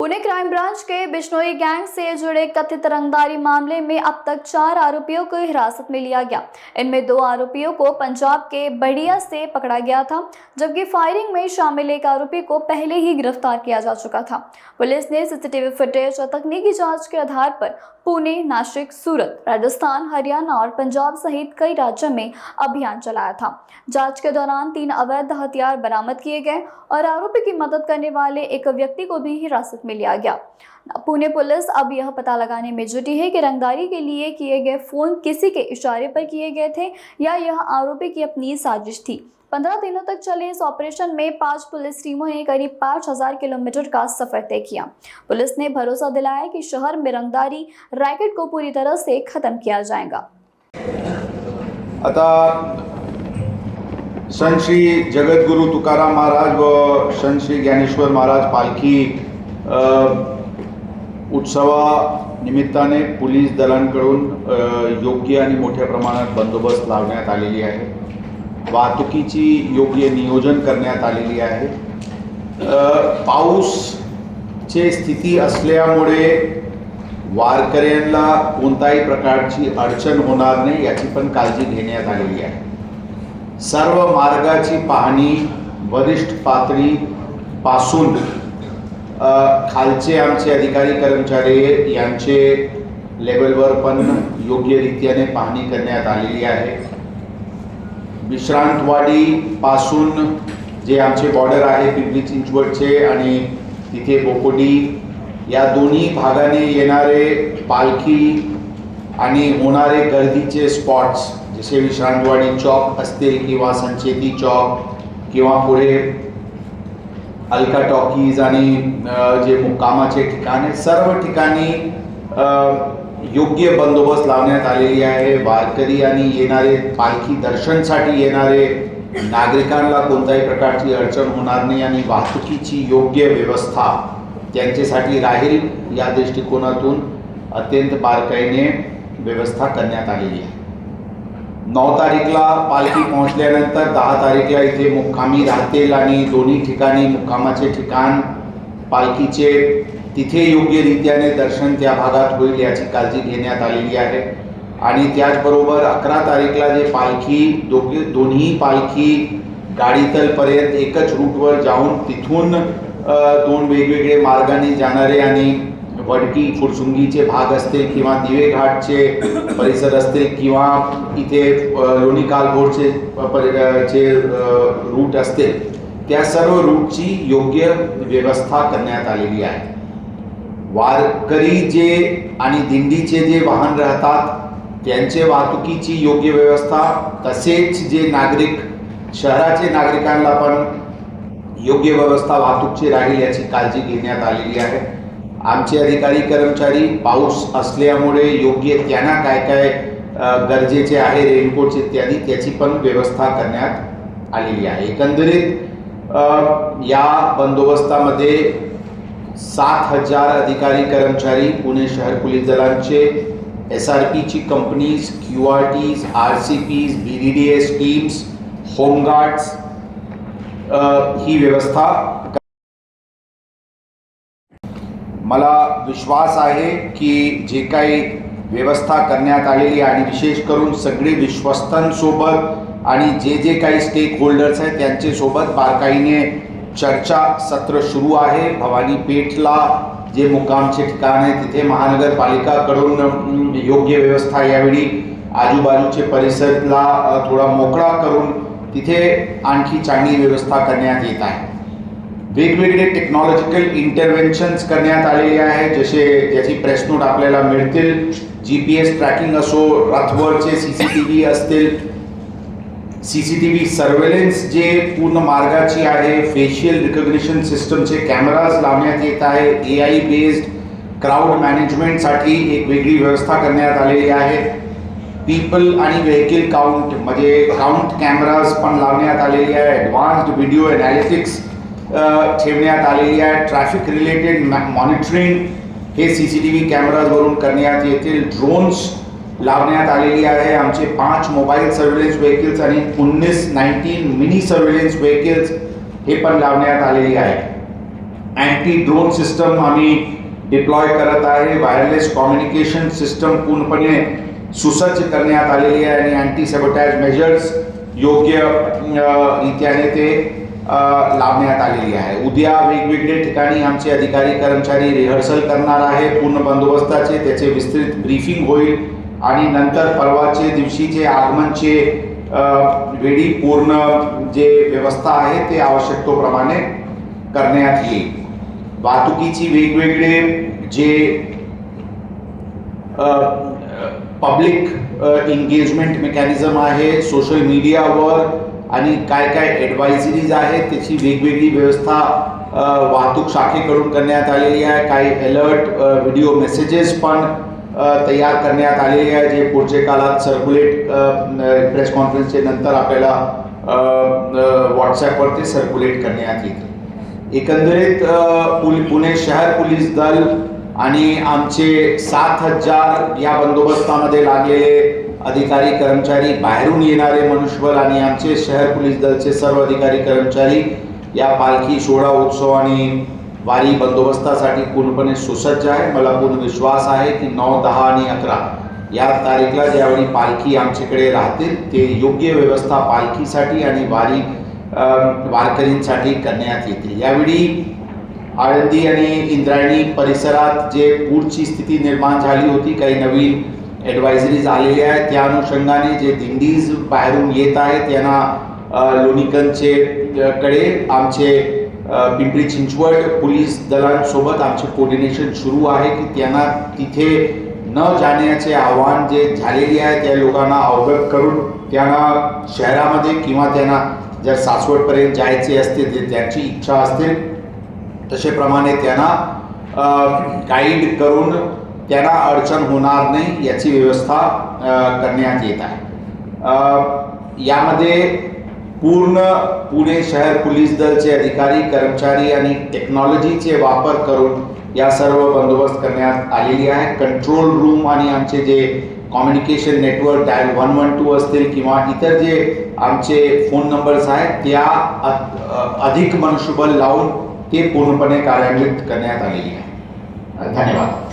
Pune crime branch के Bishnoi gang से जुड़े कथित रंगदारी मामले में अब तक 4 आरोपियों को हिरासत में लिया गया। इनमें 2 आरोपियों को पंजाब के बड़िया से पकड़ा गया था, जबकि फायरिंग में शामिल एक आरोपी को पहले ही गिरफ्तार किया जा चुका था। पुलिस ने सीसीटीवी फुटेज और तकनीकी जांच के आधार पर पुणे, नासिक, सूरत, राजस्थान, हरियाणा और पंजाब सहित कई राज्यों में अभियान चलाया था। जांच के दौरान 3 अवैध हथियार बरामद किए गए और आरोपी की मदद करने वाले एक व्यक्ति को भी हिरासत में लिया गया। पुणे पुलिस अब यह पता लगाने में जुटी है कि रंगदारी के लिए किए गए फोन किसी के इशारे पर किए गए थे या यह आरोपी की अपनी साजिश थी। 15 दिनों तक चले इस ऑपरेशन में 5 पुलिस टीमों ने करीब 5000 किलोमीटर का सफर तय किया। पुलिस ने भरोसा दिलाया कि शहर में रंगदारी रैकेट को पूरी तरह से खत्म किया जाएगा। आता संत श्री जगद्गुरु तुकाराम महाराज व संत श्री ज्ञानेश्वर महाराज पालखी उत्सवा निमित्ताने पोलीस दलांकडून योग्य आणि मोठ्या प्रमाणात बंदोबस्त लावण्यात आलेली आहे। वाहतुकीची योग्य नियोजन करण्यात आलेली आहे। पाऊसची स्थिती असल्यामुळे वारकऱ्यांना कोणत्याही प्रकारची अडचण होणार नाही याची पण काळजी घेण्यात आलेली आहे। सर्व मार्गाची पाहणी वरिष्ठ पातळी पासून खालचे आमचे अधिकारी कर्मचारी यांचे लेवलवर पण योग्य रीतीने पाहणी करण्यात आलेली आहे। विश्रांतवाडी पासून जे आमचे बॉर्डर आहे पिंपरी चिंचवडचे आणि तिथे बोकोडी या दोन्ही भागाने येणारे पालखी आणि होणारे गर्दीचे स्पॉट्स जसे विश्रांतवाडी चौक असतील किंवा संचेती चौक किंवा पुढे अलका टॉकीज आणि जे मुक्कामाचे ठिकाणे सर्व ठिकाणी योग्य बंदोबस्त लावण्यात आलेली आहे। वारकरी आणि येणारे पालखी दर्शनसाठी येणारे नागरिकांना कोणत्याही प्रकारची अडचण होणार नाही आणि वाहतुकीची योग्य व्यवस्था त्यांच्यासाठी राहील या दृष्टिकोनातून अत्यंत बारकाईने व्यवस्था करण्यात आलेली आहे। 9 तारीखला पालखी पोहोचल्यानंतर 10 तारीखला इथे मुक्कामी राहतील आणि दोन्ही ठिकाणी मुक्कामाचे ठिकाण पालखीचे तिथे योग्य रीतीने दर्शन त्या भागात होईल याची काळजी घेण्यात आलेली आहे। आणि त्याचबरोबर 11 तारीखला जे पालखी दोन्ही पालखी गाडीतलपर्यंत एकच रूटवर जाऊन तिथून 2 वेगवेगळे मार्गाने जाणारे आणि वडकी फुरसुंगीचे भाग असतील किंवा दिवे घाटचे परिसर असतील किंवा इथे लोणी कालभोरचे रूट असतील त्या सर्व रूटची योग्य व्यवस्था करण्यात आलेली आहे। वारकरी जे आणि दिंडीचे जे वाहन राहतात त्यांचे वाहतुकीची योग्य व्यवस्था तसेच जे नागरिक शहराचे नागरिकांना पण योग्य व्यवस्था वाहतूकची राहील याची काळजी घेण्यात आलेली आहे। आमचे अधिकारी कर्मचारी पाऊस असल्यामुळे योग्य त्यांना काय काय गरजेचे आहे रेनकोट इत्यादी त्याची पण व्यवस्था करण्यात आलेली आहे। एकंदरीत या बंदोबस्तामध्ये 7000 अधिकारी कर्मचारी पुणे शहर पोलीस दलांचे SRP ची companies QRTs RCPs BDDS teams home guards ही व्यवस्था मला विश्वास आहे की जे काही व्यवस्था करण्यात आलेली आणि विशेष करून सगळे विश्वस्तांसोबत आणि जे काही स्टेक होल्डर्स आहेत त्यांच्यासोबत बारकाईने चर्चा सत्र सुरू आहे। भवानी पेठला जे मुक्कामचे ठिकाण आहे तिथे महानगरपालिकाकडून योग्य व्यवस्था यावेळी आजूबाजूचे परिसरला थोडा मोकळा करून तिथे आणखी चांगली व्यवस्था करण्यात येत आहे। वेगवेगळे टेक्नॉलॉजिकल इंटरव्हेन्शन्स करण्यात आलेले आहे जसे ज्याची प्रेस नोट आपल्याला मिळतील। GPS ट्रॅकिंग असो, रथवरचे CCTV असतील, CCTV सर्वेलन्स जे पूर्ण मार्गाची आहे, फेशियल रिकग्निशन सिस्टमचे कॅमेराज लावण्यात येत आहे। AI बेस्ड क्राउड मॅनेजमेंटसाठी एक वेगळी व्यवस्था करण्यात आलेली आहे। पीपल आणि व्हेकल काउंट म्हणजे काउंट कॅमेराज पण लावण्यात आलेली आहे। ॲडव्हान्स्ड व्हिडिओ ॲनालिटिक्स ठेवण्यात आलेली आहे। ट्रॅफिक रिलेटेड मॉनिटरिंग हे CCTV कॅमेराजवरून करण्यात येतील। ड्रोन्स लावण्यात आलेली आहे। आमचे 5 मोबाईल सर्व्हेलन्स व्हेकल्स आणि 19 मिनी सर्व्हेलन्स व्हेकल्स हे पण लावण्यात आलेली आहे। अँटी ड्रोन सिस्टम आम्ही डिप्लॉय करत आहे. वायरलेस कम्युनिकेशन सिस्टम पूर्णपणे सुसज्ज करण्यात आलेली आहे आणि अँटी सॅबोटॅज मेजर्स योग्य रीत्याने ते लावण्यात आलेली आहे. उद्या वेगवेगळे ठिकाणी आमचे अधिकारी कर्मचारी रिहर्सल करणार आहे पूर्ण बंदोबस्ताचे. त्याचे विस्तृत ब्रीफिंग होईल आणि नंतर परवाचे दिवशीचे आगमनचे वेळी पूर्ण जे व्यवस्था आहे ते आवश्यकतेप्रमाणे करण्यात येईल. वाहतुकीची वेगवेगळे जे पब्लिक एंगेजमेंट मेकॅनिझम आहे सोशल मीडियावर आणि काय काय ॲडवायझरीज आहेत त्याची वेगवेगळी व्यवस्था वाहतूक शाखेकडून करण्यात आलेली आहे. काही अलर्ट व्हिडिओ मेसेजेस पण तयार करण्यात आलेले आहे जे पुढच्या काळात सर्क्युलेट प्रेस कॉन्फरन्सच्या नंतर आपल्याला व्हॉट्सॲपवरती सर्क्युलेट करण्यात येतील. एकंदरीत पुणे शहर पोलीस दल आणि आमचे 7,000 या बंदोबस्तामध्ये लागलेले अधिकारी कर्मचारी, बाहेरून येणारे मनुष्यबळ आणि आमचे शहर पोलीस दलचे सर्व अधिकारी कर्मचारी या पालखी सोहळा उत्सव आणि वारी बंदोबस्तासाठी पूर्णपणे सुसज्ज आहे. मला पूर्ण विश्वास आहे की 9, 10 आणि 11 या तारीखला ज्यावेळी पालखी आमच्याकडे राहतील ते योग्य व्यवस्था पालखीसाठी आणि वारकरींसाठी करण्यात येतील. यावेळी आळंदी आणि इंद्रायणी परिसरात जे पूरची स्थिती निर्माण झाली होती, काही नवीन ॲडवायझरीज आलेल्या आहेत. त्या अनुषंगाने जे दिंडीज बाहेरून येत आहेत त्यांना लोणीकंदचे कडे आमचे पिंपरी चिंचवड पोलीस दलांसोबत आमचे कोऑर्डिनेशन सुरू आहे की त्यांना तिथे न जाण्याचे आव्हान जे झालेले आहे त्या लोकांना अवगत करून त्यांना शहरामध्ये किंवा त्यांना जर सासवडपर्यंत जायचे असते जे त्यांची इच्छा असते तसेप्रमाणे त्यांना गाईड करून त्यांना अडचण होणार नाही याची व्यवस्था करण्यात येत आहे. यामध्ये पूर्ण पुणे शहर पोलीस दलचे अधिकारी कर्मचारी आणि टेक्नॉलॉजीचे वापर करून या सर्व बंदोबस्त करण्यात आलेली आहे. कंट्रोल रूम आणि आमचे जे कम्युनिकेशन नेटवर्क डायल 112 असतील किंवा इतर जे आमचे फोन नंबर्स आहेत त्या अधिक मनुष्यबळ लावून ते पूर्णपणे कार्यान्वित करण्यात आलेली आहे. धन्यवाद.